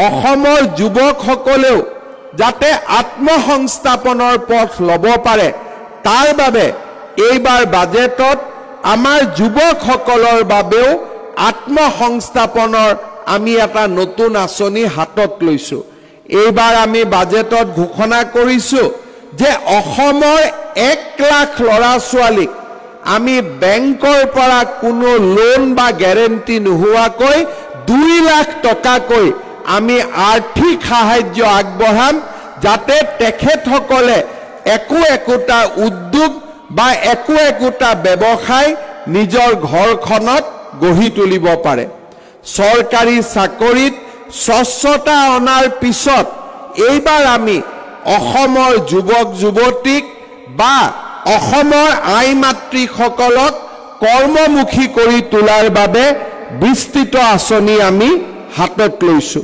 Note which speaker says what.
Speaker 1: অসমৰ যুৱকসকলেও যাতে আত্মসংস্থাপনৰ পথ ল'ব পাৰে তাৰ বাবে এইবাৰ বাজেটত আমাৰ যুৱকসকলৰ বাবেও আত্মসংস্থাপনৰ আমি এটা নতুন আঁচনি হাতত লৈছো। এইবাৰ আমি বাজেটত ঘোষণা কৰিছো যে অসমৰ 1 লাখ ল'ৰা ছোৱালীক আমি বেংকৰ পৰা কোনো লোন বা গ্যাৰেণ্টি নোহোৱাকৈ 2 লাখ টকাকৈ আমি আৰ্থিক সাহায্য আগবঢ়াম যাতে তেখেতসকলে একোটা উদ্যোগ বা একোটা ব্যৱসায় নিজৰ ঘৰখনত গঢ়ি তুলিব পাৰে। চৰকাৰী চাকৰিত স্বচ্ছতা অনাৰ পিছত এইবাৰ আমি অসমৰ যুৱক যুৱতীক বা অসমৰ আই মাতৃসকলক কৰ্মমুখী কৰি তোলাৰ বাবে বিস্তৃত আঁচনি আমি হাতত লৈছো।